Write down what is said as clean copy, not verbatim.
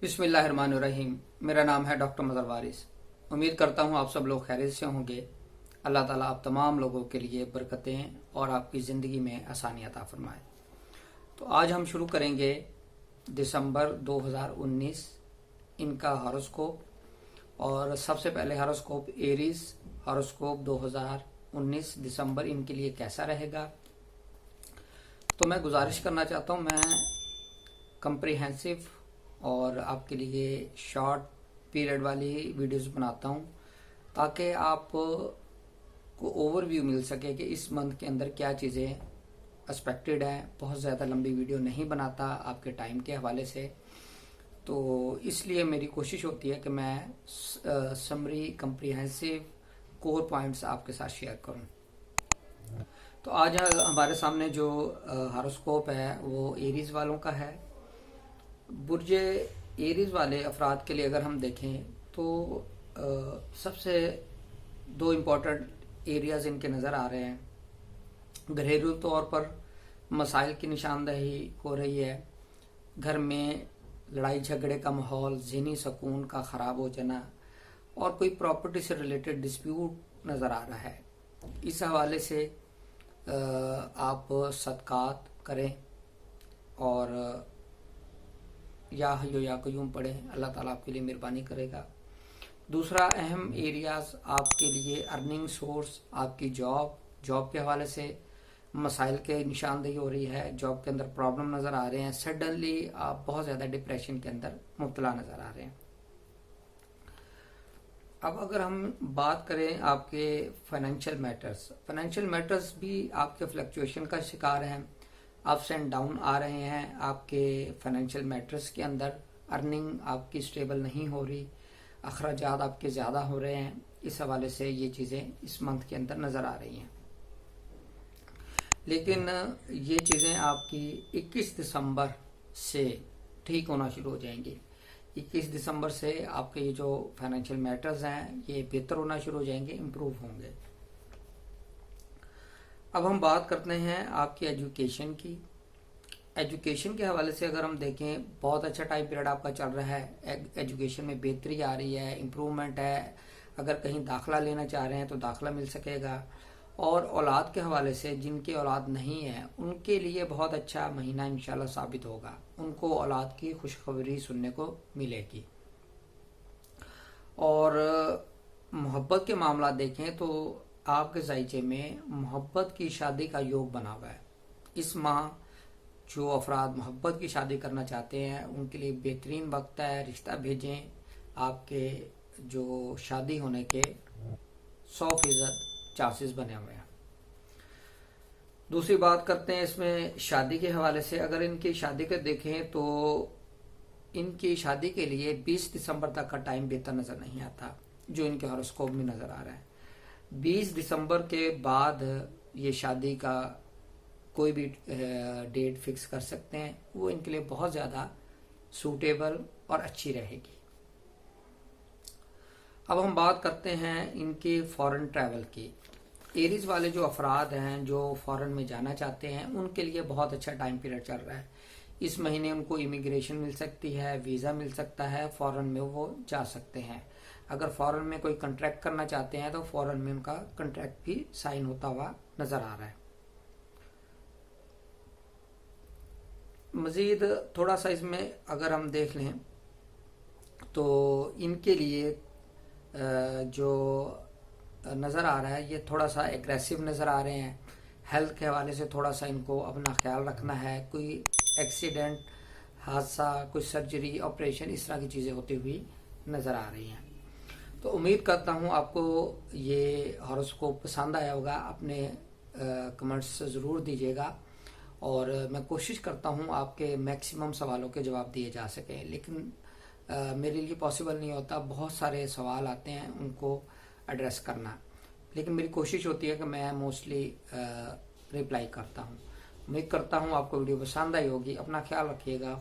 बिस्मिल्लाहिर्रहमानिर्रहीम। मेरा नाम है डॉक्टर मदर वारिस। उम्मीद करता हूँ आप सब लोग खैरियत से होंगे। अल्लाह ताला आप तमाम लोगों के लिए बरकतें और आपकी ज़िंदगी में आसानियाँ अता फरमाए। तो आज हम शुरू करेंगे दिसंबर 2019 इनका हॉरोस्कोप। और सबसे पहले हॉरोस्कोप एरीज हॉरोस्कोप 2019 दिसंबर इनके लिए कैसा रहेगा। तो मैं गुजारिश करना चाहता हूँ, मैं कंप्रिहेंसिव और आपके लिए शॉर्ट पीरियड वाली वीडियोस बनाता हूँ ताकि आप को ओवरव्यू मिल सके कि इस मंथ के अंदर क्या चीज़ें एक्सपेक्टेड हैं। बहुत ज़्यादा लंबी वीडियो नहीं बनाता आपके टाइम के हवाले से, तो इसलिए मेरी कोशिश होती है कि मैं समरी कंप्रिहेंसिव कोर पॉइंट्स आपके साथ शेयर करूं। तो आज हमारे सामने जो हॉरोस्कोप है वो एरीज वालों का है। बुर्ज एरीज वाले अफराद के लिए अगर हम देखें तो सबसे दो इम्पोर्टेंट एरियाज इनके नज़र आ रहे हैं। घरेलू तौर पर मसाइल की निशानदेही हो रही है। घर में लड़ाई झगड़े का माहौल, ज़हनी सुकून का ख़राब हो जाना और कोई प्रॉपर्टी से रिलेटेड डिस्प्यूट नज़र आ रहा है। इस हवाले से आप सदकात करें और या हय्यो या क़य्यूम पढ़ें, अल्लाह ताला आपके लिए मेहरबानी करेगा। दूसरा अहम एरियाज आपके लिए अर्निंग सोर्स, आपकी जॉब के हवाले से मसाइल के निशानदेही हो रही है। जॉब के अंदर प्रॉब्लम नज़र आ रहे हैं। सडनली आप बहुत ज़्यादा डिप्रेशन के अंदर मुब्तला नज़र आ रहे हैं। अब अगर हम बात करें आपके फाइनेंशियल मैटर्स भी आपके फ्लक्चुएशन का शिकार हैं। अप्स एंड डाउन आ रहे हैं आपके फाइनेंशियल मैटर्स के अंदर। अर्निंग आपकी स्टेबल नहीं हो रही, अखराजात आपके ज़्यादा हो रहे हैं। इस हवाले से ये चीज़ें इस मंथ के अंदर नज़र आ रही हैं। लेकिन ये चीज़ें आपकी 21 दिसंबर से ठीक होना शुरू हो जाएंगी। 21 दिसंबर से आपके ये जो फाइनेंशियल मैटर्स हैं ये बेहतर होना शुरू हो जाएंगे, इम्प्रूव होंगे। अब हम बात करते हैं आपकी एजुकेशन की। एजुकेशन के हवाले से अगर हम देखें, बहुत अच्छा टाइम पीरियड आपका चल रहा है। एजुकेशन में बेहतरी आ रही है, इम्प्रूवमेंट है। अगर कहीं दाखिला लेना चाह रहे हैं तो दाखिला मिल सकेगा। और औलाद के हवाले से जिनकी औलाद नहीं है उनके लिए बहुत अच्छा महीना इंशाल्लाह साबित होगा। उनको औलाद की खुशखबरी सुनने को मिलेगी। और मोहब्बत के मामला देखें तो आपके ज़ायचे में मोहब्बत की शादी का योग बना हुआ है। इस माह जो अफराद मोहब्बत की शादी करना चाहते हैं उनके लिए बेहतरीन वक्त है। रिश्ता भेजें, आपके जो शादी होने के 100% चांसेस बने हुए हैं। दूसरी बात करते हैं इसमें शादी के हवाले से। अगर इनकी शादी को देखें तो इनकी शादी के लिए 20 दिसंबर तक का टाइम बेहतर नज़र नहीं आता, जो इनके हॉरोस्कोप में नज़र आ रहा है। 20 दिसंबर के बाद ये शादी का कोई भी डेट फिक्स कर सकते हैं, वो इनके लिए बहुत ज़्यादा सूटेबल और अच्छी रहेगी। अब हम बात करते हैं इनके फॉरेन ट्रैवल की। एरीज वाले जो अफराद हैं जो फॉरेन में जाना चाहते हैं उनके लिए बहुत अच्छा टाइम पीरियड चल रहा है। इस महीने उनको इमिग्रेशन मिल सकती है, वीज़ा मिल सकता है, फॉरेन में वो जा सकते हैं। अगर फॉरेन में कोई कॉन्ट्रैक्ट करना चाहते हैं तो फॉरेन में उनका कॉन्ट्रैक्ट भी साइन होता हुआ नज़र आ रहा है। मज़ीद थोड़ा सा इसमें अगर हम देख लें तो इनके लिए जो नज़र आ रहा है ये थोड़ा सा एग्रेसिव नज़र आ रहे हैं। हेल्थ के हवाले से थोड़ा सा इनको अपना ख्याल रखना है। कोई एक्सीडेंट, हादसा, कोई सर्जरी, ऑपरेशन, इस तरह की चीज़ें होती हुई नज़र आ रही हैं। तो उम्मीद करता हूँ आपको ये हॉरोस्कोप पसंद आया होगा। अपने कमेंट्स ज़रूर दीजिएगा और मैं कोशिश करता हूँ आपके मैक्सिमम सवालों के जवाब दिए जा सकें। लेकिन मेरे लिए पॉसिबल नहीं होता, बहुत सारे सवाल आते हैं उनको एड्रेस करना। लेकिन मेरी कोशिश होती है कि मैं मोस्टली रिप्लाई करता हूँ। उम्मीद करता हूँ आपको वीडियो पसंद आई होगी। अपना ख्याल रखिएगा।